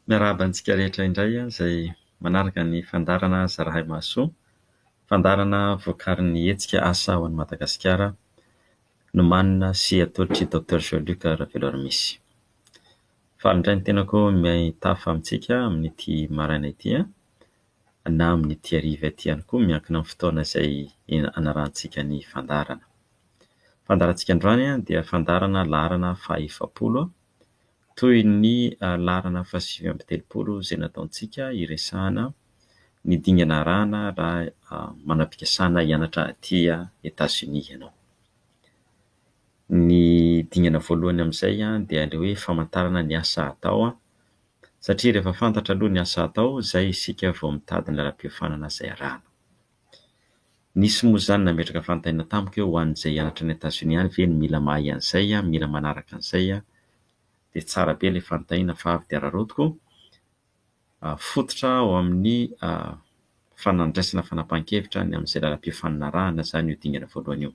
Miarahaba antsika rehetra indray izay manaraka ny fandarana Zarahay Mahasoa, fandarana voakarin'ny hetsika asa ho an'i Madagasikara, nomanina sy atolotry Dr Jean-Luc Raveloarmisy. Faly indray ny tenako mihitafa amintsika amin'ity maraina ity na amin'ity hariva ity ihany koa, miankina amin'ny fotoana izay anarantsika ny fandarana. Fandarantsika androany dia fandarana laharana faha-efapolo, toy ny laharana faha-830 izay nataontsika iresahana ny dingana arahana raha manam-pikasana hianatra aty Etazonia ianao. Ny dingana voalohany amin'izay dia ilay hoe famantarana ny asa atao, satria rehefa fantatra aloha ny asa atao, izay isika vao mitady ny lalam-piofanana izay arahana. Nisy moa izany nametraka fanontaniana tamiko ho an'izay hianatra any Etazonia any, ve mila mahay an'izay, mila manaraka an'izay dia tsara be ilay fanontaniana fa avy dia raharotiko fototra ao amin'ny fanandraisana fanapahan-kevitra ny amin'izay lalam-piofanana arahana izany io dingana voalohany io.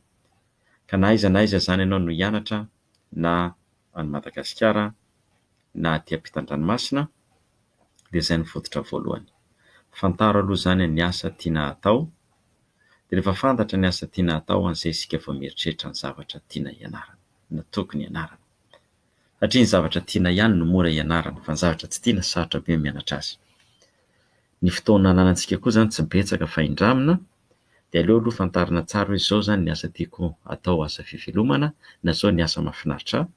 Ka na aiza izany ianao no hianatra na any Madagasikara na aty ampitan-dranomasina dia izay ny fototra voalohany. Fantaro aloha izany ny asa tiana atao, dia rehefa fantatra ny asa tiana atao an'izay isika vao mieritreritra ny zavatra tiana hianarana, na tokony hianarana. Satria ny zavatra tiana ihany no mora hianarana, fa ny zavatra tsy tiana sarotra be mianatra azy. Ny fotoana ananantsika koa izany tsy betsaka fa indramina, dia aleo aloha fantarina tsara hoe izao izany ny asa tiako atao, asa fivelomana, na izao ny asa mahafinaritra ahy,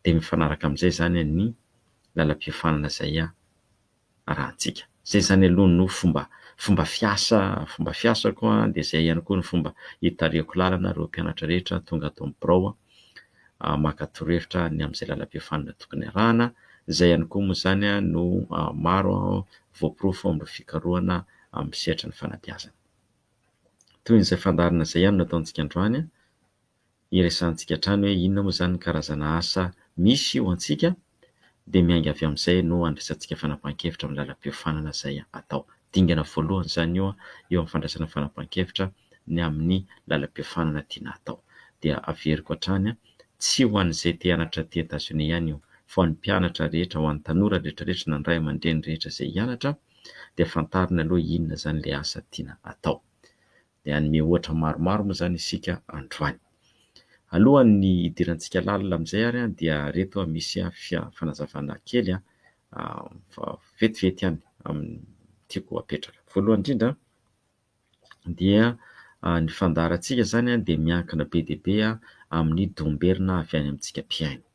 dia mifanaraka amin'izay izany ny lalam-piofanana izay arahantsika. Izay izany aloha no fomba fiasako, dia izay ihany koa ny fomba hitarihako lalana ireo mpianatra rehetra tonga ato amin'ny birao maka torohevitra ny amin'izay lalam-piofanana tokony arahana. Izay ihany koa moa izany no maro voaporofo amin'ny fikarohana amin'ny sehatra ny fanabeazana. Toy izay fandarana izay ihany no ataontsika androany, iresahantsika hatrany hoe inona moa izany ny karazana asa misy ho antsika, dia miainga avy amin'izay no andraisantsika fanapahan-kevitra amin'ny lalam-piofanana izay atao. Dingana voalohany izany eo amin'ny fandraisana fanapahan-kevitra ny amin'ny lalam-piofanana tiana atao. Dia averiko hatrany tsy ho an'izay te hianatra aty Etazonia ihany io, fa ho an'ny mpianatra rehetra, ho an'ny tanora rehetrarehetra na ny ray aman-dreny rehetra izay hianatra, dia fantarina aloha inona izany ilay asa tiana atao. Dia hanome ohatra maromaro moa izany isika androany. Alohan'ny hidirantsika lalina amin'izay ary dia reto misy fanazavana kely vetivety ihany amin'ny tiako apetraka. Voalohany indrindra dia ny fandarantsika izany dia miankina be dia be amin'ny domberina avy any amintsika mpiaino.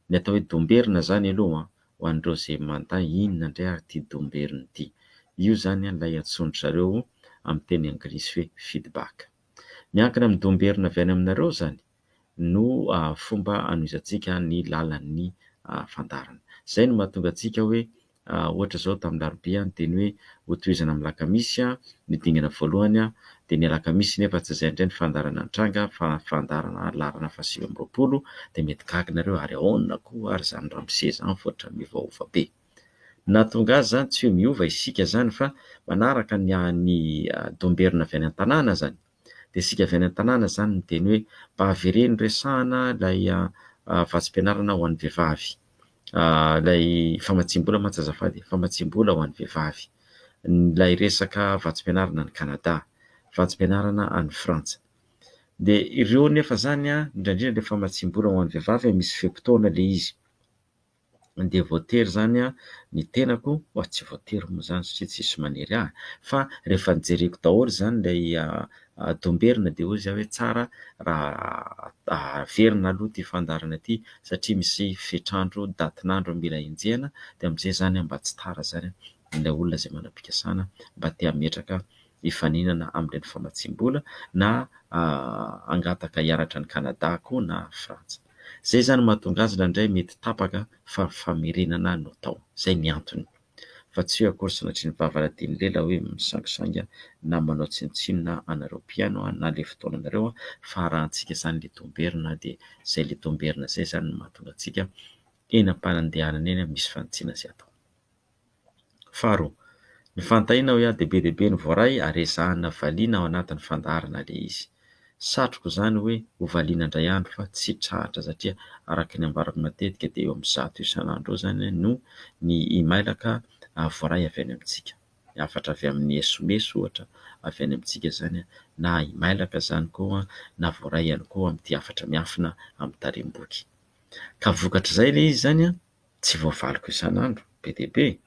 Ny atao hoe domberina izany aloha ho an'ireo izay manontany inona indray ity domberina ity. Io izany ilay antsoindry zareo amin'ny teny anglisy hoe feedback. Miankina amin'ny domberina avy any aminareo izany no fomba anohizantsika ny lalan'ny fandarana. Izay no mahatonga antsika hoe ohatra izao tamin'ny alarobia dia ny hoe hotohizana amin'ny lakamisy ny dingana voalohany, dia ny alakamisy nefa tsy izay indray ny fandarana nitranga fa fandarana laharana faha-20, dia mety gaga nareo ary ahoana koa ary izany ramose izany voatra miovaova be. Nahatonga azy izany tsy hoe miova isika izany fa manaraka ny domberina avy any an-tanàna izany. Dia isika avy any an-tanàna izany no teny hoe mba havereny resahana ilay vatsim-pianarana ho an'ny vehivavy, ilay famatsiam-bola mantsy azafady, famatsiam-bola ho an'ny vehivavy, ilay resaka vatsim-pianarana any Kanada, vatsim-pianarana any Frantsa. Dia ireo nefa izany indraindrindra ilay famatsiam-bola ho an'ny vehivavy misy feim-potoana ilay izy. Dia voatery izany ny tenako, tsy voatery moa izany satria tsisy manery ahy, fa rehefa nijereko daholo izany ilay domberina dia hoy izy hoe tsara raha averina aloha ity fandarana ity, satria misy fetrandro, datin'andro mila enjehana, dia amin'izay izany mba tsy tara izany ilay olona izay manam-pikasana mba te hametraka hifaninana amin'ireny famatsiam-bola na hangataka hianatra any Kanada koa na Frantsa. Izay izany mahatonga azy indraindray mety tapaka fa famerenana no atao. Izay ny antony. Fa tsy hoe akory sanatria ny vavaladen'ny lela hoe misangisangy na manao tsinotsinona anareo mpiaino na ilay fotoananareo, fa arahantsika izany ilay domberina, dia izay ilay domberina izay izany no mahatonga antsika eny am-panandehanana eny misy fanitsiana izay atao. Faharoa, ny fanontaniana hoe dia be dia be ny voaray ary ezahana valiana ao anatin'ny fandarana ilay izy. Satroko zany hoe hovaliana indray andro fa tsy trahatra satria araka ny ambarako matetika dia eo amin'ny 100 isan'andro eo zany no ny mailaka voaray avy any amintsika. Afatra avy amin'ny SMS ohatra avy any amintsika zany na mailaka zany koa na voaray ihany koa amin'ity hafatra miafina amin'ny tarem-boky. Ka vokatra izay ilay izy zany tsy voavaliko isan'andro, be dia be,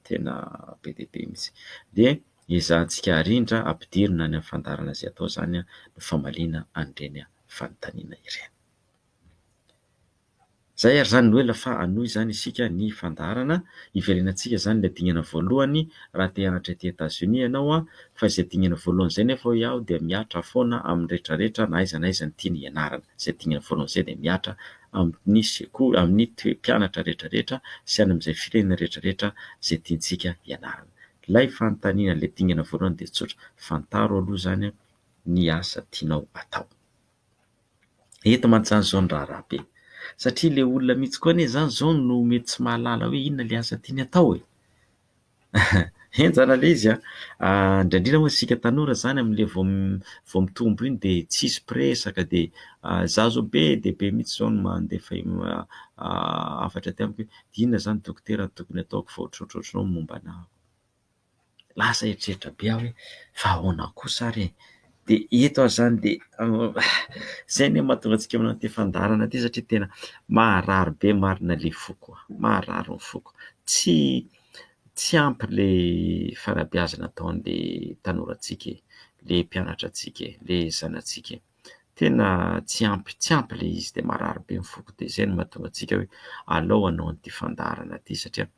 tena be dia be mihitsy. Dia ezahantsika harindra ampidirina any amin'ny fandarana izay atao zany ny famalina an'ireny fanontaniana ireny. Zay ary zany Noely fa hanohy zany isika ny fandaharana iverenantsika zany ilay dingana voalohany raha te hianatra ety États-Unis ianao fa izay dingana voalohany izay nefa iaho dia miatra foana amin'ny rehetra rehetra na aiza na aiza ny tiany ianarana. Izay dingana voalohany izay dia miatra amin'ny sekoly, amin'ny mpianatra rehetra rehetra sy any amin'izay firenena rehetra rehetra izay tiantsika ianarana. Ilay fanontaniana ilay dingana voalohany dia tsotra, fantaro aloha zany ny asa tianao atao. Eto mantsy zao ny raharaha be. Satria ilay olona mihitsy koa anie zany zao no mety tsy mahalala hoe inona ilay asa tiany atao e. Henjana ilay izy indrindra moa isika tanora zany amin'ilay vao mitombo iny dia tsisy mpiresaka dia izaho zao be dia be mihitsy zao no mandefa hafatra aty amiko hoe inona zany dokotera no tokony ataoko fa ohatrohatranao momba anahy. Lasa eritreritra be aho hoe fa ahoana kosa ary e. Dia eto aho zany dia izay anie mahatonga antsika manao an'ity fandaharana ity satria tena maharary be marina ilay foko, maharary ny foko. Tsy ampy ilay fanabeazana ataon'ilay tanorantsika, ilay mpianatrantsika, ilay zanantsika. Tena tsy ampy ilay izy dia maharary be ny foko. Dia izay no mahatonga antsika hoe aleo hanao an'ity fandaharana ity satria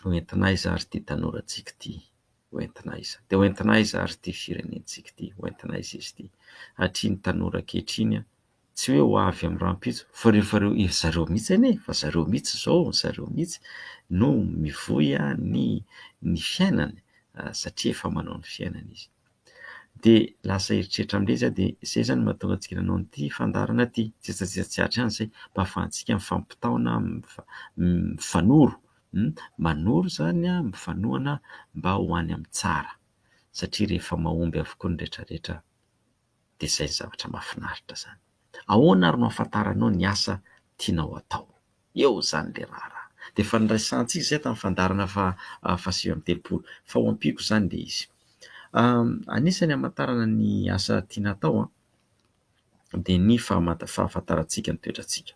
hoentinaiza ary ity tanorantsika ity, hoentinaiza. Dia hoentinaiza ary ity firenentsika ity, hoentinaiza izy ity. Hatria ny tanora ankehitriny tsy hoe ho avy amin'ny rahampitso fa zareo mihitsy anie, fa zareo mihitsy izao, zareo mihitsy no mivoy ny fiainany satria efa manao ny fiainany izy. Dia lasa eritreritra amin'ilay izy dia izay zany mahatonga antsika nanao an'ity fandaharana ity. Tsy atra izany izay mba ahafahantsika mifampitaona, mifanoro, manoro zany mifanohana mba ho any amin'ny tsara satria rehefa mahomby avokoa ny rehetra rehetra dia izay ny zavatra mahafinaritra zany. Ahoana ary no ahafantaranao ny asa tianao atao? Eo zany ilay raharaha. Dia efa niraisantsika izay tamin'ny fandaharana fahasivy amby telopolo fa ho ampiko zany ilay izy. Anisany hamantarana ny asa tiana atao dia ny fahafantarantsika ny toetrantsika.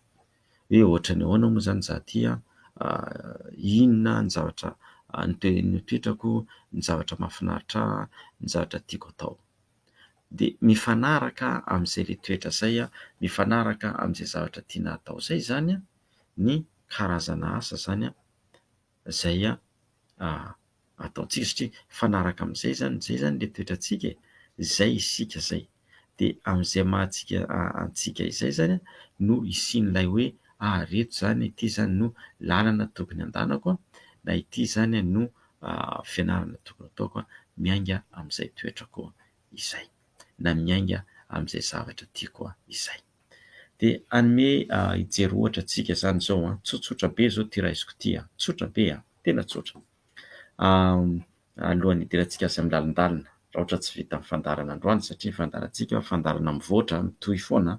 Hoe ohatra ny ahoana moa zany izaho ty inona ny zavatra ny toetrako, ny zavatra mahafinaritra ahy, ny zavatra tiako atao. Dia mifanaraka amin'izay ilay toetra izay, mifanaraka amin'izay zavatra tiana atao izay zany ny karazana asa zany izay ataontsika satria mifanaraka amin'izay zany ilay toetrantsika, izay isika izay. Dia amin'izay mahantsika antsika izay zany no isian'ilay hoe reto zany, ity zany no lalana tokony andehanako na ity zany no fianarana tokony ataoko miainga amin'izay toetrako izay na miainga amin'izay zavatra tiako izay. Dia hanome hijery ohatra antsika zany izao tsotsotra be izao ity raisiko ity, tsotra be, tena tsotra. Alohan'ny hidirantsika azy amin'ny lalindalina raha ohatra tsy vita amin'ny fandaharana androany satria ny fandaharantsika fandaharana mivoatra mitohy foana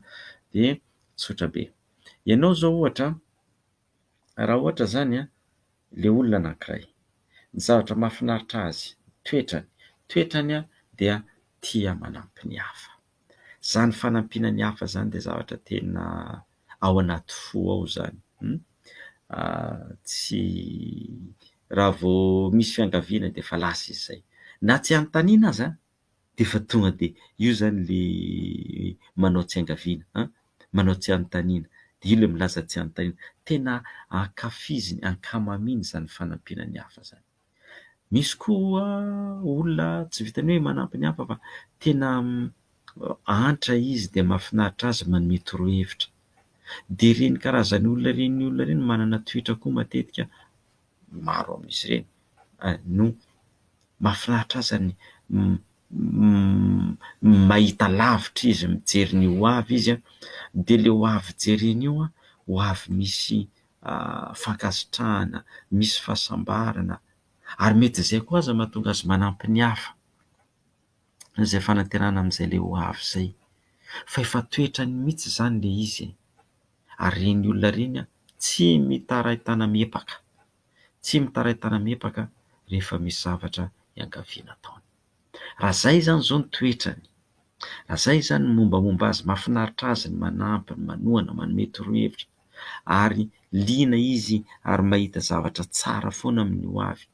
dia tsotra be. Ianao zao ohatra, raha ohatra zany ilay olona anankiray, ny zavatra mahafinaritra azy, toetrany dia tia manampy ny hafa. Zany fanampiana ny hafa zany dia zavatra tena ao anaty fo ao zany. Tsy raha vao misy fiangaviana dia efa lasa izy izay. Na tsy anontaniana aza dia efa tonga dia io zany ilay manao tsiangaviana, manao tsy anontaniana dia io ilay milaza tsy anontaniana. Tena ankafiziny, ankamamininy zany fanampiana ny hafa zany. Misy koa olona tsy vitany hoe manampy ny hafa fa tena hantra izy dia mahafinaritra azy manome torohevitra. Dia ireny karazany olona ireny manana toetra koa matetika maro amin'izy ireny no mahafinaritra azy zany mahita lavitra izy mijery ny ho avy izy dia ilay ho avy jereny io ho avy misy fankasitrahana, misy fahasambarana ary mety izay koa aza mahatonga azy manampy ny hafa. izay fanantenana amin'izay le ho avy izay. Fa efa toetrany mihitsy izany le izy. Ary reny olona reny tsy mitaraitana miepaka, tsy mitaraitana miepaka rehefa misy zavatra iangaviana ataony. Raha izay izany izao ny toetrany, raha izay izany ny mombamomba azy, mahafinaritra azy ny manampy, ny manohana, manome torohevitra, ary liana izy ary mahita zavatra tsara foana amin'ny ho avy,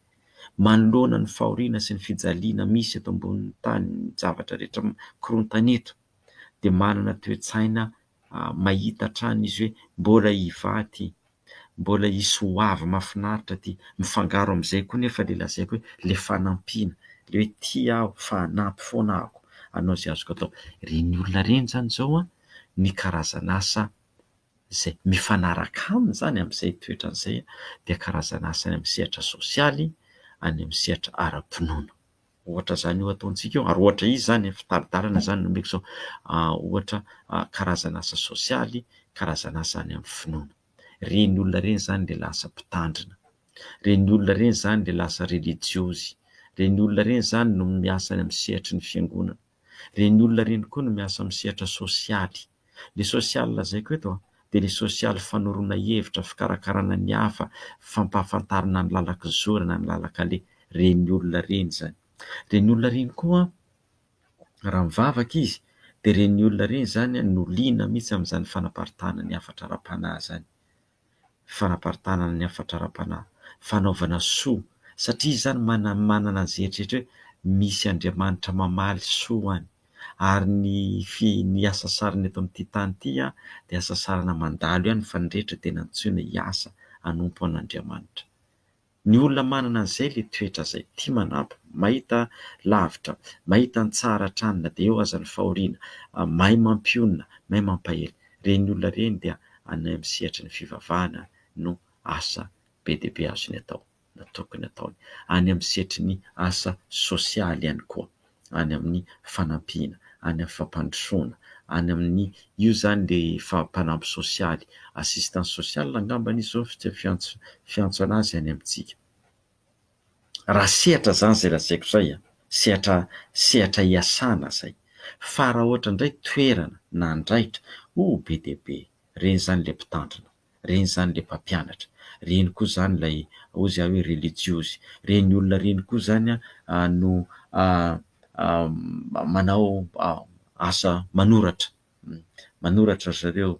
manoloana ny fahoriana sy ny fijaliana misy eto ambonin'ny tany, ny zavatra rehetra korontana eto, dia manana toe-tsaina mahita hatrany izy hoe mbola hivaty, mbola hisy ho avy mahafinaritra ty, mifangaro amin'izay koa nefa le lazaiko hoe le fanampiana, le hoe tia aho fa hanampy foana ahako hanao izay azoko atao. Reny olona reny zany zao ny karazan'asa izay mifanaraka aminy zany amin'izay toetran'izay dia karazan'asa any amin'ny sehatra sosialy, any amin'ny sehatra ara-pinoana. Ohatra zany io ataontsika io, ary ohatra izy zany fitaridarana zany no omeko zao, ohatra karazan'asa sosialy, karazan'asa any amin'ny finoana. Reny olona reny zany le lasa mpitandrina, reny olona reny zany le lasa relijiôzy, reny olona reny zany no miasa any amin'ny sehatry ny fiangonana, reny olona reny koa no miasa amin'ny sehatra sosialy. Le sosialy lazaiko eto dia le sosialy fanoroana hevitra, fikarakarana ny hafa, fampahafantarana ny lalak'izorana, ny lalak'ale, reny olona reny zany. Reny olona reny koa raha mivavaka izy dia reny olona reny zany no liana mihitsy amin'izany fanaparitahana ny hafatra ara-panahy zany, fanaparitahana ny hafatra ara-panahy, fanaovana soa, satria zany manana an'izay hetrirehetra hoe misy Andriamanitra mamaly soa any, ary ny asa sarany eto amin'ity tany ity dia asa sarana mandalo ihany fa ny rehetra tena antsoina hiasa hanompo an'Andriamanitra. Ny olona manana an'izay le toetra izay, tia manampy, mahita lavitra, mahita ny tsara hatrany na dia eo aza ny fahoriana, mahay mampionona, mahay mampahely, reny olona reny dia any amin'ny sehatry ny fivavahana no asa be dia be azony atao, na tokony ataony. Any amin'ny sehatry ny asa sosialy ihany koa, any amin'ny fanampiana, any amin'ny fampandrosoana, any amin'ny io zany le mpanampy sosialy, assistance sociale angambany izy zao fiantso anazy any amintsika. Raha sehatra zany izay lazaiko izay, sehatra hiasana izay. Fa raha ohatra indray toerana na handraitra, be dia be, reny zany le mpitandrina, reny zany le mpampianatra, reny koa zany ilay ozy hoe relijiôzy, reny olona reny koa zany no manao asa manoratra, manoratra zareo,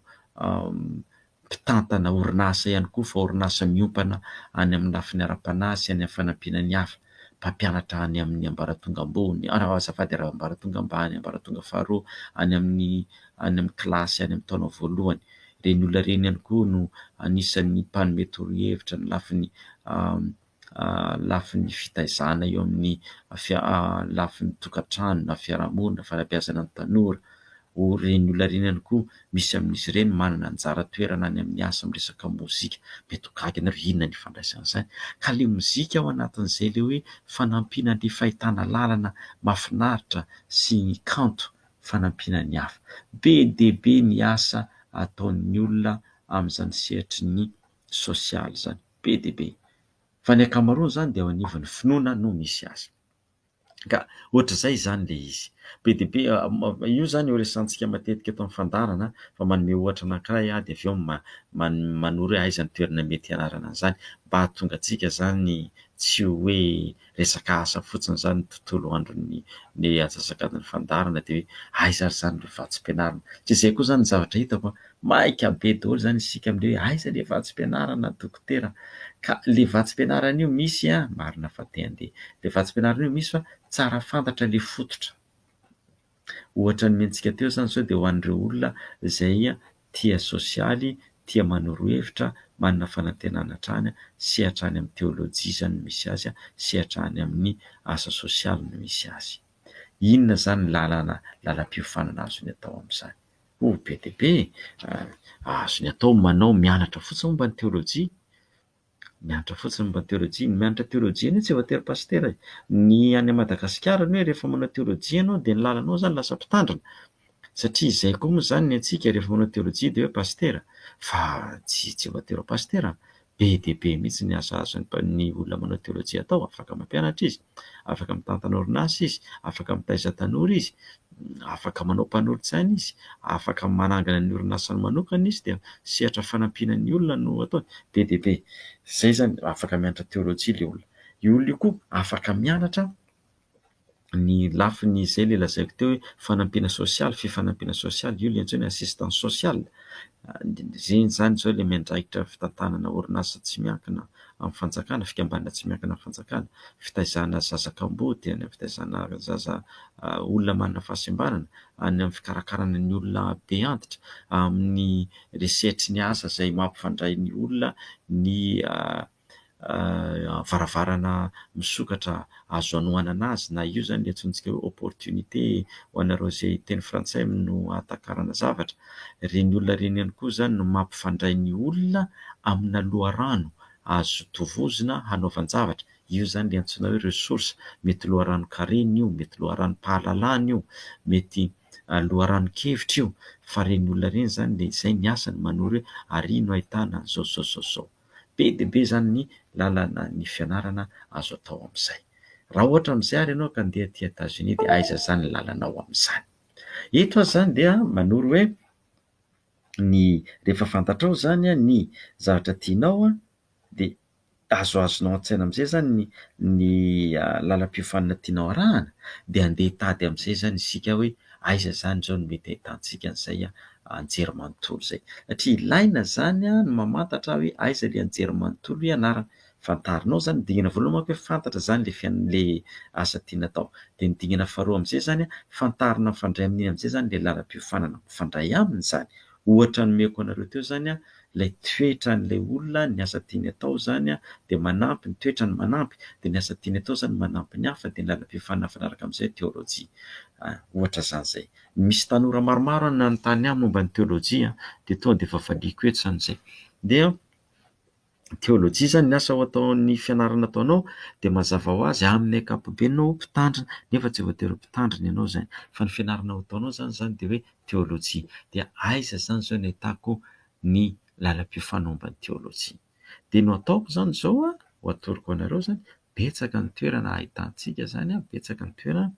mpitantana orinasa ihany koa, fa orinasa miompana any amin'ny lafiny ara-panahy sy any amin'ny fanampiana ny hafa, mpampianatra any amin'ny ambaratonga ambony, azafady ambaratonga ambany, ambaratonga faharoa, any amin'ny kilasy any amin'ny taona voalohany. Reny olona reny ihany koa no anisan'ny mpanome torohevitra ny lafin'ny fitaizana eo amin'ny lafin'ny tokantrano na fiarahamonina, fanabeazana ny tanora. Reny olona reny ihany koa misy amin'izy ireny manana anjara toerana any amin'ny asa miresaka mozika. Mety ho gaga ianareo, inona ny ifandraisan'izany? Ka le mozika ao anatin'izay le hoe fanampiana ny fahitana lalana mahafinaritra sy ny kanto, fanampiana ny hafa. Be dia be ny asa ataon'ny olona amin'izany sehatry ny sosialy zany, be dia be. Fa ny ankamaroany zany dia ao anivon'ny finoana no misy azy. Ka ohatr'izay zany le izy, be dia be. Io zany eo resantsika matetika eto amin'ny fandarana, fa manome ohatra anankiray dia avy eo manoro hoe aiza ny toerana mety hianarana an'izany, mba hahatonga antsika zany tsy hoe resaka asa fotsiny zany ny tontolo andron'ny atsasakadin'ny fandarana dia hoe aiza ary zany le vatsim-pianarana. Tsy izay koa zany ny zavatra hitako, maika be daholo zany isika amin'ilay hoe aiza le vatsim-pianarana dokotera. Ka le vatsim-pianarana io misy marina fa te handeha, le vatsim-pianarana io misy fa tsara fantatra le fototra. Ohatra ny mentsika teo zany zao dia ho an'ireo olona izay tia sosialy, tia manoro hevitra, manana fanantenana hatrany, sehatra any amin'ny teolojia zany no misy azy, sehatra any amin'ny asa sosialy no misy azy. Inona zany lalam-piofanana azony atao amin'izany? Be dia be, azony atao manao mianatra fotsiny momba ny teolojia, mianatra fotsiny momba ny teolojia. Ny mianatra teolojia iny tsy voatery pastera. Ny any Madagasikara ny hoe rehefa manao teolojia ianao dia ny lalanao zany lasa mpitandrina, satria izay koa moa zany ny antsika rehefa manao teolojia dia hoe pastera, fa tsy voatery pastera. be dia be mihitsy ny asa azon'ny olona manao teolojia atao. Afaka mampianatra izy, afaka mitantana orinasa izy, afaka mitaiza tanora izy, afaka manao mpanolotsaina izy, afaka manangana ny orinasany manokana izy dia sehatra fanampiana ny olona no ataony. Be dia be izay zany afaka mianatra teolojia ilay olona. Io olona io koa afaka mianatra ny lafiny izay ilay lazaiko teo hoe fanampiana sosialy, fifanampiana sosialy, io ilay antsoina hoe assistance sociale. Izay zany izao ilay miandraikitra fitantanana orinasa tsy miankina amin'ny fanjakana, fikambanana tsy miankina amin'ny fanjakana, fitaizana zazak'amboty, any amin'ny fitaizana olona manana fahasembanana, any amin'ny fikarakarana ny olona be antitra, amin'ny resetry ny asa izay mampifandray ny olona, ny varavarana misokatra azo anohanana azy, na io zany antsontsika hoe opportunité ho anareo izay teny frantsay no ahatakarana zavatra. Ireny olona ireny ihany koa zany no mampifandray ny olona amina loharano azo tovozina hanaovan-javatra. Io zany ilay antsoina hoe ressource, mety loharano-karena io, mety loharano-pahalalana io, mety loharano-kevitra io, fa ireny olona ireny zany dia izay ny asany manory hoe ary no ahitana zao. Be dia be zany ny lalana ny fianarana azo atao amin'izay. Raha ohatra amin'izay ary ianao ka andeha aty États-Unis dia aiza zany lalanao amin'izany? Eto aho zany dia manory hoe ny rehefa fantatrao zany ny zavatra tianao dia azoazonao an-tsaina amin'izay zany ny lalam-piofanana tianao arahana, dia andeha hitady amin'izay zany isika hoe aiza zany izao no mety ahitantsika an'izay anjerimanontolo izay. Satria ilaina zany ny mamantatra hoe aiza ilay anjerimanontolo ianarana. Fantarinao zany, dingana voalohany manko hoe fantatra zany ilay asa tiana atao, dia ny dingana faharoa amin'izay zany fantarina mifandray amin'iny amin'izay zany ilay lalam-piofanana mifandray aminy zany. Ohatra nomeko anareo teo zany ilay toetran'ilay olona ny asa tiany atao zany dia manampy, ny toetrany manampy, dia ny asa tiany atao zany manampy ny hafa, dia ny lalam-piofanana mifanaraka amin'izay teolojia. Ohatra zany izay. Misy tanora maromaro nanontany ahy momba ny teolojia dia tonga dia fafaliako eto zany izay. Dia teolojia zany ny asa ho ataon'ny fianarana ataonao dia mazava ho azy amin'ny ankapobeny no mpitandrina, nefa tsy voatery mpitandrina ianao zany, fa ny fianarana ho ataonao zany dia hoe teolojia. Dia aiza zany izao no ahitako ny lalam-piofanana momba ny teolojia? Dia no ataoko zany izao ho atoroko anareo zany, betsaka ny toerana ahitantsika zany, betsaka ny toerana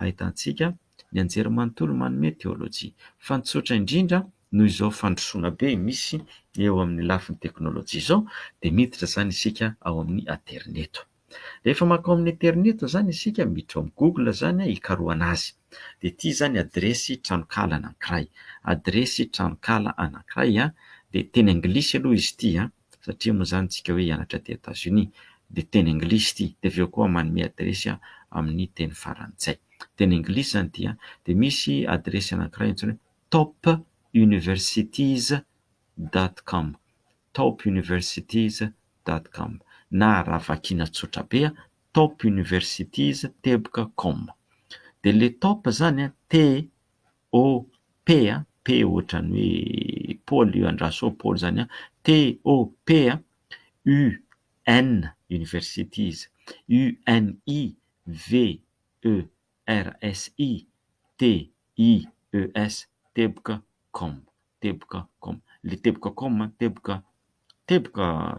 ahitantsika ny anjerimanontolo manome teolojia. Fa ny tsotra indrindra noho izao fandrosoana be misy eo amin'ny lafiny teknôlôjia izao, dia miditra zany isika ao amin'ny aterineto. Rehefa makao amin'ny aterineto zany isika, miditra ao amin'ny Google zany hikarohana azy. Dia ity zany adresy tranokala anankiray, adresy tranokala anankiray dia teny anglisy aloha izy ity satria moa zany tsika hoe hianatra aty États-Unis, dia teny anglisy ity, dia avy eo koa manome adresy amin'ny teny faran'izay. Teny anglisy zany ity dia misy adresy anankiray antsoina hoe topuniversities.com, topuniversities.com, na raha vakiana tsotra be topuniversities.com. Dia le top zany T-O-P, P ohatran'ny hoe Paul io andraso ao Paul zany T-O-P U-N universities, U-N-I-V-E-R-S-I-T-I-E-S teboka.com. Le teboka.com, teboka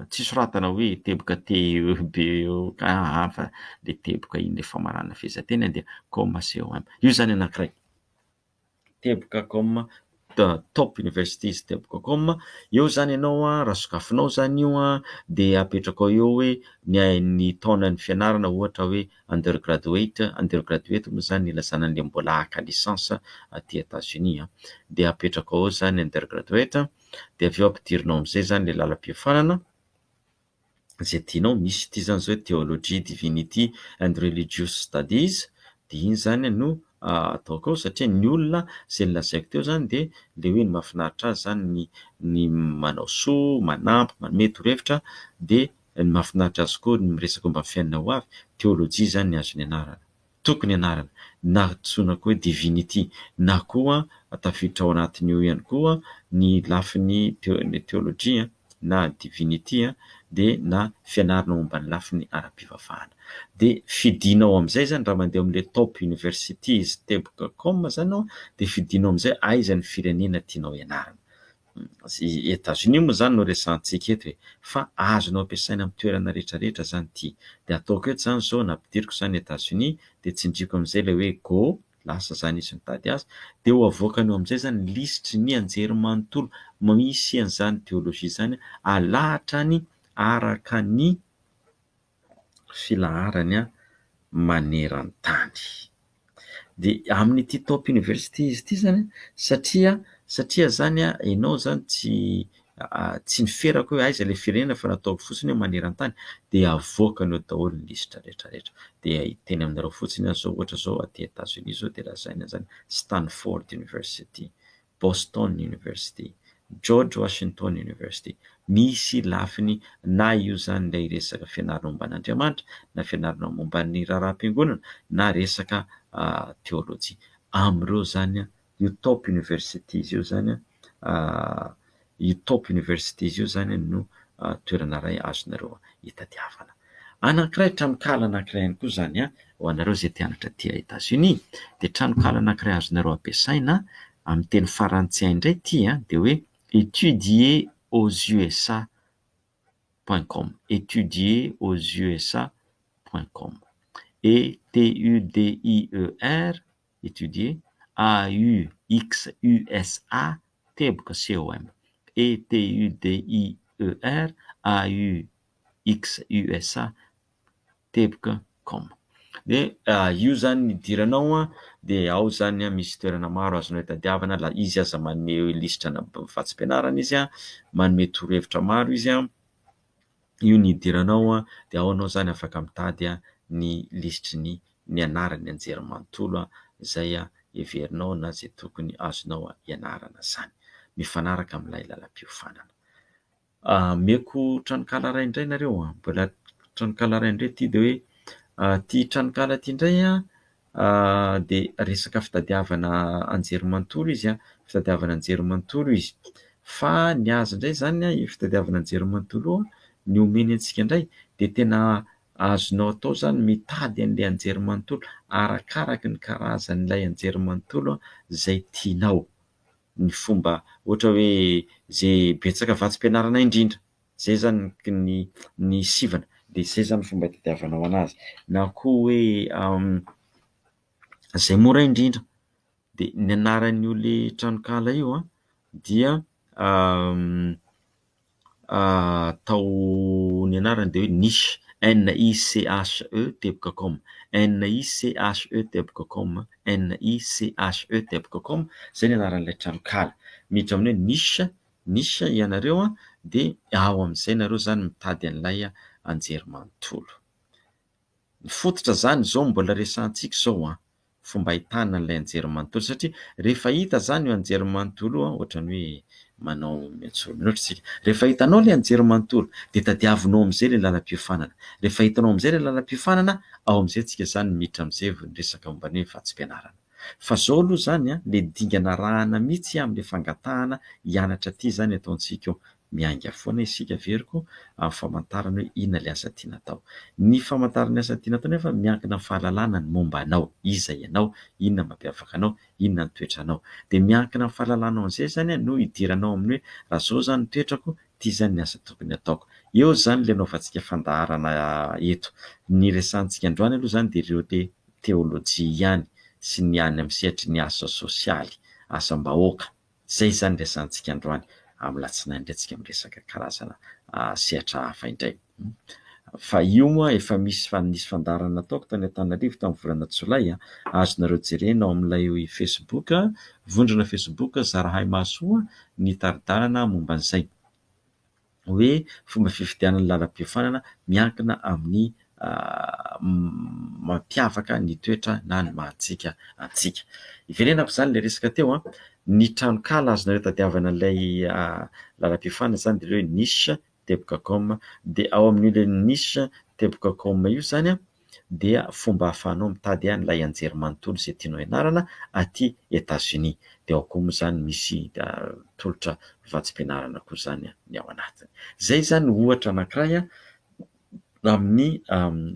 tsy soratana hoe teboka T-E-B fa le teboka iny le famarana fehezanteny dia com com. Io zany anankiray, teboka.com, topuniversities.com. Eo zany ianao raha sokafinao zany io dia apetraka eo hoe ny taonan'ny fianarana, ohatra hoe undergraduate moa zany ilazana an'ilay mbola haka lisansa aty États-Unis dia apetraka ao zany undergraduate, dia avy eo ampidirinao amin'izay zany ilay lalam-piofanana izay tianao. Misy ity zany izao theology, divinity and religious studies, dia iny zany no ataoko ao satria ny olona izay nilazaiko teo zany dia le hoe ny mahafinaritra azy zany ny manao soa, manampy, manome torohevitra, dia ny mahafinaritra azy koa ny miresaka momba ny fiainana ho avy, teolojia zany ny azony ianarana, tokony ianarana, na antsoina koa hoe divinity, na koa tafiditra ao anatin'io ihany koa ny lafiny teolojia na divinity dia na fianarana momba ny lafiny ara-pivavahana. Dia fidinao amin'izay zany raha mandeha amin'ilay topuniversities.com zany dia fidinao amin'izay aiza ny firenena tianao ianarana. États-Unis moa zany no resantsika eto hoe fa azonao ampiasaina amin'ny toerana rehetrarehetra zany ity. De ataoko eto zany zao nampidiriko zany États-Unis de tsinjiko am'izay le hoe go, lasa zany izy mitady azy de ho avoakany eo am'izay zany lisitry ny anjerimanontolo misy an'izany théologie zany alahatrany araka ny filaharany maneran-tany. De amin'ity top university izy ity zany satria zany ianao zany tsy niferako hoe aiza le firenena fa nataoko fotsiny hoe maneran-tany de avoakany eo daholo ny lisitra rehetrarehetra de hiteny aminareo fotsiny zao ohatra zao aty États-Unis zao de lazaina zany Stanford University, Boston University, George Washington University. Misy lafiny na io zany ilay resaka fianarana momba an'Andriamanitra na fianarana momba ny raharaham-piangonana na resaka théologie am'ireo zany io top universities io zany io top universities io zany no toerana iray azonareo hitadiavana. Anankiray tranokala anankiray ihany koa zany ho anareo zay te hianatra aty États-Unis de tranokala anankiray azonareo ampiasaina amin'ny teny farantsay indray ity de hoe étudier aux USA.com, étudier aux USA.com. ETUDIER, étudier, AUXUSA, teboka COM, ETUDIER, AUXUSA, teboka com. De io zany nidiranao de ao zany misy toerana maro azonao hitadiavana la izy aza manome lisitra vatsim-pianarana izy manome torohevitra maro izy io nidiranao de ao anao zany afaka mitady ny lisitry ny anarany anjerimanontolo zay heverinao na zay tokony azonao ianarana zany mifanaraka amin'ilay lalam-piofanana. Meko tranokala ray indray nareo mbola tranokala ray indray ity de hoe ty tranokala ty indray de resaka fitadiavana anjerimanontolo izy fitadiavana anjerimanontolo izy fa ny azy indray zany io fitadiavana anjerimanontolo ny omeny antsika indray de tena azonao atao zany mitady an'ilay anjerimanontolo arakaraky ny karazan'ilay anjerimanontolo zay tianao. Ny fomba ohatra hoe zay betsaka vatsim-pianarana indrindra zay zany ny sivana de zay zany fomba hitadiavanao anazy na koa hoe zay mora indrindra de ny anaran'io le tranokala io dia atao ny anarany de hoe niche, NICHE.com, NICHE.com, NICHE.com, zay ny anaran'ilay tranokala. Miditra amin'ny hoe niche ianareo de ao am'izay nareo zany mitady an'ilay anjerimanontolo. Ny fototra zany zao mbola resantsika zao fomba ahitana an'ilay anjerimanontolo satria rehefa hita zany io anjerimanontolo ohatran'ny hoe manao miantsoana tsika, rehefa hitanao le anjerimanontolo de tadiavinao am'izay le lalam-piofanana, rehefa hitanao am'izay le lalam-piofanana ao am'izay tsika zany miditra am'izay resaka momba ny hoe vatsim-pianarana. Fa zao aloha zany le dingana arahana mihitsy am'le fangatahana hianatra aty zany ataontsika eo, mianga foana isika veriko amin'ny famantarana hoe inona le asa tiana atao. Ny famantarana asa tiana atao nefa miankina amin'ny fahalalana ny momba anao, iza ianao, inona mampiavaka anao, inona ny toetranao de miankina amin'ny fahalalanao an'izay zany no idiranao amin'ny hoe raha zao zany ny toetrako, ty zany ny asa tokony ataoko. Eo zany le anaovantsika fandaharana eto. Ny resantsika androany aloha zany de ireo théologie ihany sy ny any amin'ny sehatry ny asa sosialy, asam-bahoaka. Zay zany resantsika androany. Amin'ny alatsinainy indray tsika miresaka karazana sehatra hafa indray. Fa io moa efa nisy fandaharana nataoko tany Antananarivo tamin'ny volana Jolay azonareo jerena ao amin'ilay Facebook, vondrona Facebook Zarahay Mahasoa ny taritarana momba an'izay hoe fomba fifidianana ny lalam-piofanana miankina amin'ny mampiavaka ny toetra na ny mahatsika antsika. Iverenako zany le resaka teo ny tranokala azonareo tadiavana ilay lalam-piofanana zany de hoe niche.com de ao amin'ile niche.com io zany dia fomba ahafahanao mitady an'ilay anjerimanontolo zay tianao ianarana aty États-Unis. De ao koa moa zany misy tolotra vatsim-pianarana koa zany ny ao anatiny. Zay zany ohatra anankiray amin'ny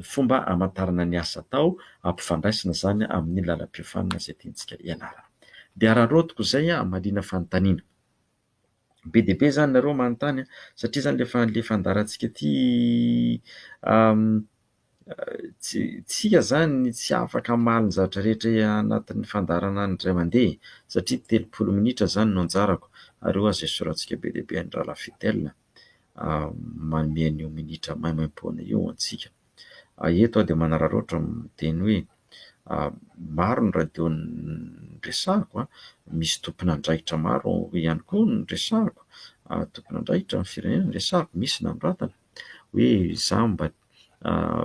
fomba hamantarana ny asa atao ampifandraisina zany amin'ny lalam-piofanana zay tiantsika ianarana. De raha rotiko zay hamalina fanontaniana. be dia be zany nareo manontany satria zany le fandaharantsika ty tsika zany tsy afaka mamaly ny zavatra rehetra anatin'ny fandaharana ny iray mandeha satria 30 minitra zany no anjarako ary eo aza isorantsika be dia be ny rahalahy Fidèle manome an'io minitra maimaimpoana io antsika. Eto aho dia manararaotra miteny hoe maro ny radio resahako misy tompon'andraikitra maro ihany koa ny resahako, tompon'andraikitra ny firenena ny resahako, misy nanoratana hoe izaho mba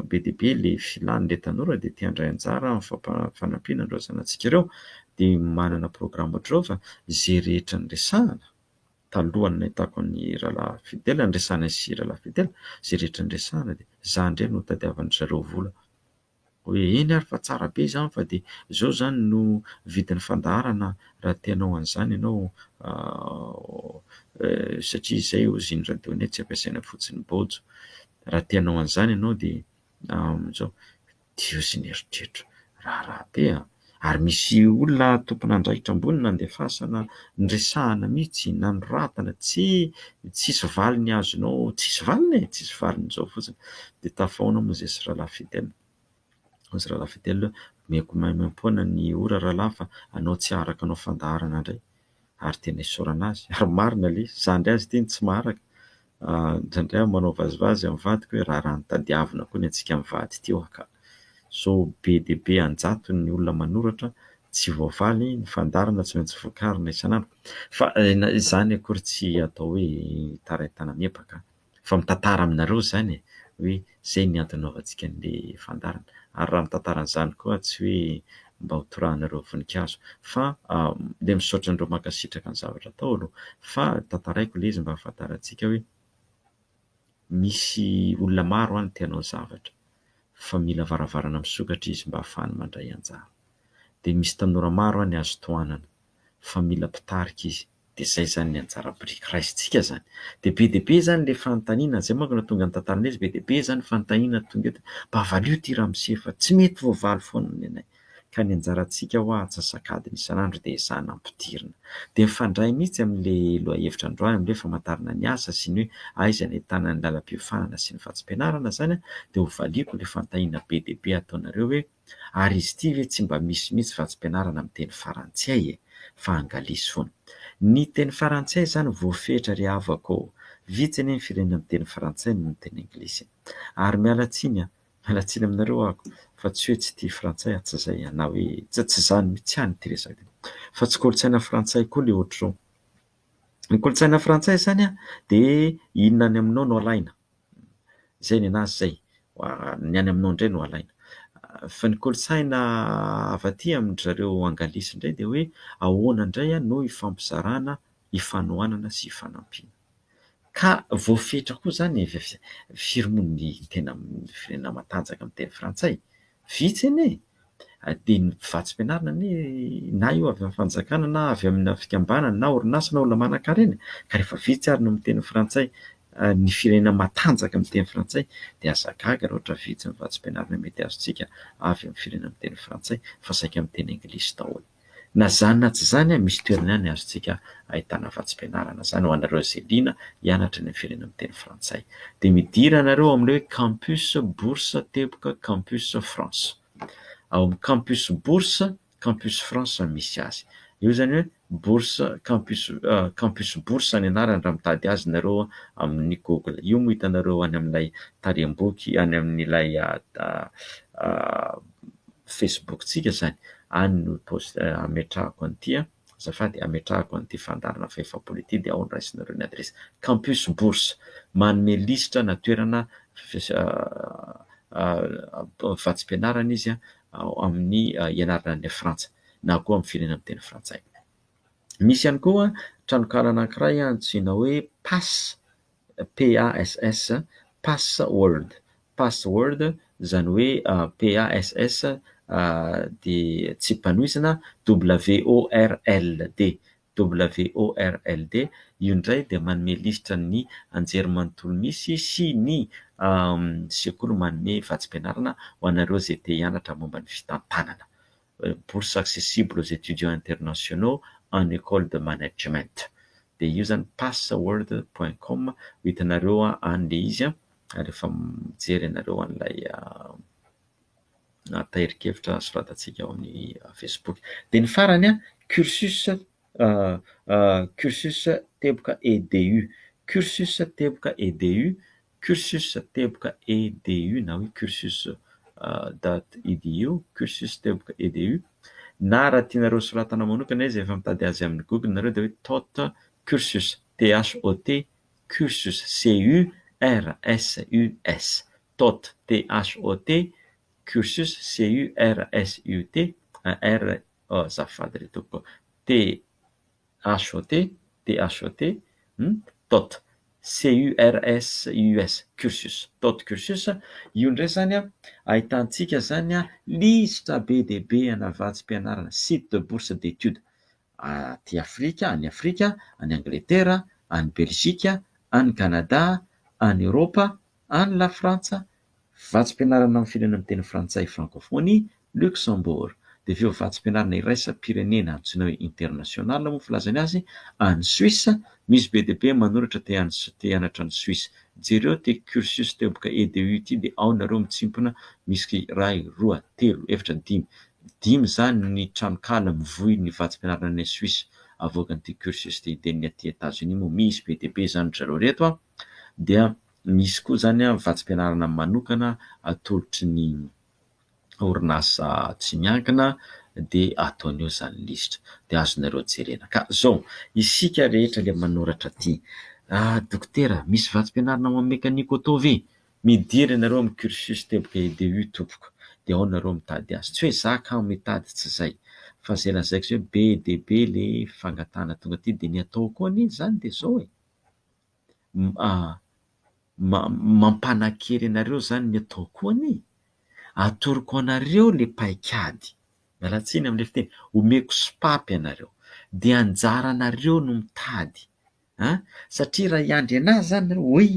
be dia be le filan'ilay tanora dia tia handray anjara amin'ny fanampiana ireo zanantsika ireo dia manana programa ohatr'ireo fa izay rehetra ny resahana talohany nahitako ny rahalahy Fidèle, ny resahana sy rahalahy Fidèle, izay rehetra ny resahana dia izaho indray no tadiavan'ny zareo vola hoe eny ary fa tsara be izany fa dia izao zany no vidin'ny fandaharana raha tianao an'izany ianao satria izay ozy ny radionay tsy ampiasaina fotsiny baojo, raha tianao an'izany ianao dia izao dio sy ny eritreritro raha be ary misy olona tompon'andraikitra ambony nandefasana nyresahana mihitsy nanoratana tsisy valiny azonao, tsisy valiny tsisy valiny izao fotsiny dia tafaona moa izay sy rahalahy Fidèle. Ozy rahalahy Fidèle meko maimaimpoana ny ora rahalahy fa anao tsy aharaka anao fandaharana indray ary tena isaorana azy ary marina le zandry azy ity ny tsy maharaka indraindray manao vazivazy amin'ny vadiko hoe raha ny tadiavina koa ny antsika mivady ity ka so be dia be anjato ny olona manoratra tsy voavaly ny fandaharana tsy maintsy vokarina isan'andro fa izany akory tsy atao hoe taraintana miepaka fa mitantara aminareo zany hoe izay ny antony naovantsika an'ilay fandaharana ary raha mitantara an'izany koa tsy hoe mba hotorahanareo voninkazo fa dia misaotra an'ireo mankasitraka ny zavatra atao aloha fa tantaraiko ilay izy mba hahafantarantsika hoe misy olona maro any tianao zavatra fa mila varavarana misokatra izy mba hahafahany mandray anjara dia misy tanora maro any azo tohanana fa mila mpitarika izy dia izay zany ny anjara biriky raisintsika zany dia be zany le fanontaniana izay manko no tonga ny tantarana izy be dia be zany fanontaniana tonga eto mba valio ity ramose fa tsy mety voavaly foana ny anay ka ny anjarantsika ho atsasakadiny isan'andro dia izahana ampidirina dia mifandray mihitsy amin'ilay lohahevitra androany amin'ilay famantarana ny asa sy ny hoe aiza ny ahitana ny lalam-piofanana sy ny vatsim-pianarana zany dia ho valiako ilay fanontaniana be dia be ataonareo hoe ary izy ity ve tsy mba misy mihitsy vatsim-pianarana amin'ny teny farantsay fa angalisy foana ny teny farantsay zany voafehitra ry havako vitsy anie ny firenena amin'ny teny farantsay no teny anglisy ary miala tsiny aminareo ako fa tsy hoe tsy tia frantsay tsy izay na hoe tsy izany mihitsy ihany ity resaka fa tsy kolontsaina frantsay koa ilay ohatr'izao ny kolontsaina frantsay zany dia inona any aminao no alaina izay ny anazy izay ny any aminao indray no alaina fa ny kolontsaina avy aty amin'zareo angalisy indray dia hoe ahoana indray no hifampizarana hifanohanana sy hifanampiana ka voafehitra koa zany firomon'ny tena firenena matanjaka amin'ny teny frantsay vitsy anie dia ny vatsim-pianarana na io avy amin'ny fanjakana na avy amin'ny fikambanana na orinasa na olona manan-karena ka rehefa vitsy ary no miteny frantsay ny firenena matanjaka amin'ny teny frantsay dia aza gaga raha ohatra vitsy ny vatsim-pianarana mety azontsika avy amin'ny firenena amin'ny teny frantsay fa saika amin'ny teny anglisy daholo na zany na tsy zany misy toerana ihany azontsika ahitana vatsim-pianarana zany ho anareo izay liana hianatra ny firenena amin'ny teny frantsay dia midira anareo amin'ilay hoe campus bourse teboka campus France ao amin'ny campus bourse campus France misy azy io zany hoe bourse campus bourse ny anarany raha mitady azy nareo amin'ny Google io mo hitanareo any amin'ilay tarem-boky any amin'ilay Facebook tsika zany any no ametrahako an'ity azafady ametrahako an'ity fandarana fahefa-polo ity dia ao no raisinareo ny adresy campus bourse manome lisitra na toerana vatsim-pianarana izy amin'ny ianarana any Frantsa na koa amin'ny firenena amin'ny teny frantsay misy ihany koa tranokala anankiray antsoina hoe PASS Password zany hoe PASS dia tsy mpanohizana WORLD io indray dia manome lisitra ny anjerimanontolo misy sy ny sekoly manome vatsim-pianarana ho anareo izay te hianatra momba ny fitantanana bourse accessible aux étudiants internationaux en école de management dia io zany password.com ho hitanareo an'le izy rehefa mijery ianareo an'ilay tahirin-kevitra soratantsika ao amin'ny Facebook. Dia ny farany cursus cursus teboka EDU, cursus teboka EDU, cursus teboka EDU na hoe cursus .edu, cursus teboka EDU. Na raha tianareo soratana manokana izy efa mitady azy amin'ny Google nareo dia hoe TOT cursus, THOT cursus, CURSUS, TOT THOT cursus, CURSUT, zafady reto koa, THOT TOT CURSUS, cursus, TOT cursus. Io ndray zany ahitantsika zany lisitra be dia be ana vatsim-pianarana, site de bourse d'études aty Afrika, any Afrika, any Angletera, any Belzika, any Kanada, any Eropa, any la Frantsa, vatsim-pianarana amin'ny firenena amin'ny teny frantsay francophonie, Luxembourg. Dia avy eo vatsim-pianarana iraisam-pirenena antsoina hoe international moa filazany azy, any Suisse, misy be dia be manoratra te hianatra any Suisse. Jereo ty cursus teboka EDU ty dia ao nareo mitsimpona, misy 1, 2, 3, 4, 5 zany ny tranokala mivohy ny vatsim-pianarana any Suisse avoakan'ity cursus ty. Dia ny aty États-Unis moa misy be dia be zany zareo reto dia misy koa zany vatsim-pianarana manokana atolotry ny orinasa tsy miankina dia ataon'io zany lisitra dia azonareo jerena. Ka zao isika rehetra ilay manoratra ty, dokotera misy vatsim-pianarana ho an'ny mekanika auto ve? Midiry ianareo amin'ny cursus teboka EDU tompoko, dia ao nareo mitady azy. Tsy hoe za ka mitady, tsy izay, fa zay lazaiko hoe be dia be le fangatahana tonga aty. Dia ny ataoko anie zany dia zao mampanakery anareo zany ny ataoko anie, atoroko anareo le paikady, mialatsiny amin'ilay fiteny, omeko sopapy anareo, dia anjaranareo no mitady satria raha hiandry anazy zany nareo, oy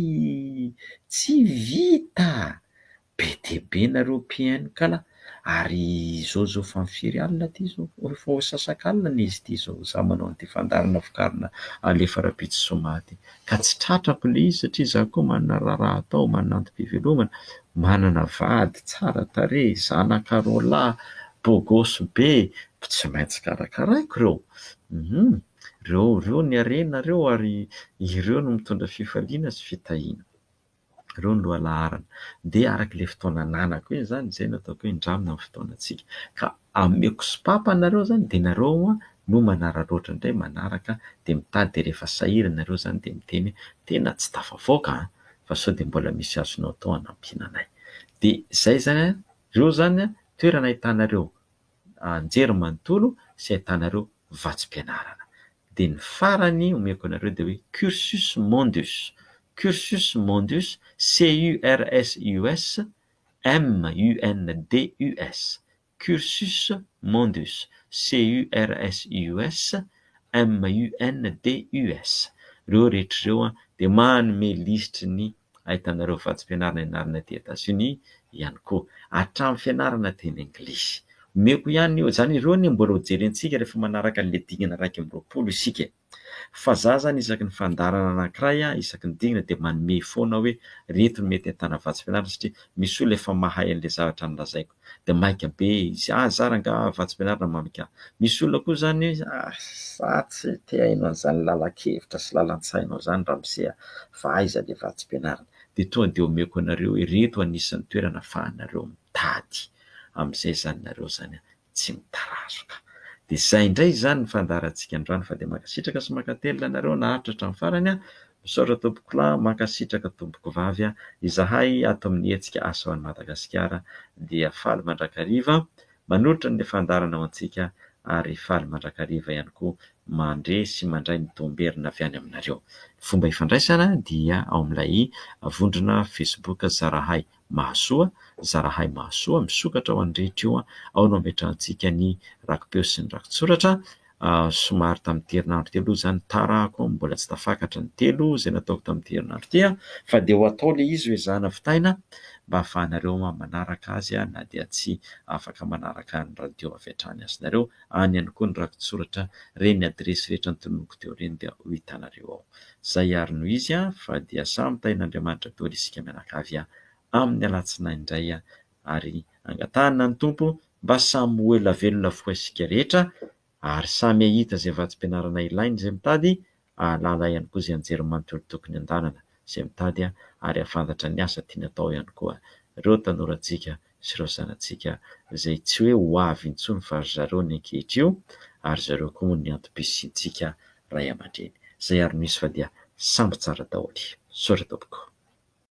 tsy vita, be dia be nareo PN kala, ary zao fanfiry alina ty zao, efa ho sasakalina izy ty zao, za manao an'ity fandarana vokarina alefa rapitsy ty, ka tsy tratrako le izy satria za koa manana raha atao, manana antom-pivelomana, manana vady tsara tarehy, zanakaro lahy beau gosse be, tsy maintsy karakaraiko reo. Reo ny harena reo, ary ireo no mitondra fifaliana sy fitahiana, reo no lohalaharana. Dia arak'ilay fotoana ananako iny zany, zay no ataoko hoe indramina amin'ny fotoanantsika, ka ameko sopapa anareo zany, dia nareo no manararaotra indray manaraka, dia mitady, dia rehefa sahirana nareo zany dia miteny tena tsy tafavoaka fa sao dia mbola misy azonao atao hanampiana anay. Dia zay zany reo zany toerana ahitanareo anjery manontolo sy ahitanareo vatsim-pianarana. Dia ny farany omeko anareo dia hoe cursus mondus, cursus mondus, CURSUS MUNDUS, cursus mondus, CURSUS MUNDUS. Reo rehetrareo dia manome lisitry ny ahitanareo vatsim-pianarana ianarana aty États-Unis ihany koa, hatramin'ny fianarana teny anglisy. Omeko ihany io zany, ireo ny mbola ho jerentsika rehefa manaraka an'ilay dingana 220 isika. Fa za zany isaky ny fandarana anankiray, isaky ny dingana dia manome foana hoe reto no mety ahitana vatsim-pianarana, satria misy olona efa mahay an'ilay zavatra nolazaiko dia maika be izy, za rangahy vatsim-pianarana mamika. Misy olona koa zany za tsy te haino an'izany lalan-kevitra sy lalan-tsainao zany ramose, fa aiza le vatsim-pianarana. Dia tonga dia omeko anareo hoe reto anisan'ny toerana ahafahanareo mitady, amin'izay zany nareo zany tsy mitarazoka. Dia zay indray zany ny fandaharantsika androany, fa dia mankasitraka sy mankatelina anareo naharitra hatramin'ny farany. Misaotra tompoko lahy, mankasitraka tompoko vavy, izahay ato amin'ny hetsika asa ho an'i Madagasikara dia faly mandrakariva manolotra ny fandarana ho antsika, ary faly mandrakariva ihany koa mandre sy mandray ny domberina avy any aminareo. Fomba ifandraisana dia ao amin'ilay vondrona Facebook Zarahay Mahasoa, Zarahay Mahasoa, misokatra ao andrehetra io, ao no ametrahantsika ny rakom-peo sy ny rakotsoratra. Somary tamin'ny herinandro telo zany tarako, mbola tsy tafakatra ny telo izay nataoko tamin'ny herinandro ty, fa dia ho atao le izy ho ezahana vitaina mba ahafahanareo manaraka azy na dia tsy afaka manaraka ny radio avy hatrany azinareo. Any ihany koa ny rakotsoratra reny adresy rehetra nytononoko teo reny dia ho hitanareo ao. Izay ary noho izy fa dia samy tahin'Andriamanitra daholo isika mianakavy amin'ny alatsinainy indray ary angatahana ny tompo mba samy ho ela velona avokoa isika rehetra ary samy ahita izay vatsim-pianarana ilainy izay mitady, ahalala ihany koa izay anjery manontolo tokony andanana izay mitady ary ahafantatra ny asa tiany atao ihany koa ireo tanorantsika sy ireo zanantsika izay tsy hoe ho avy intsony fa ry zareo ny ankehitr'io ary zareo koa moa ny antom-pisiantsika ray aman-dreny. Izay ary misy fa dia samby tsara daholo. Saorata tompoko.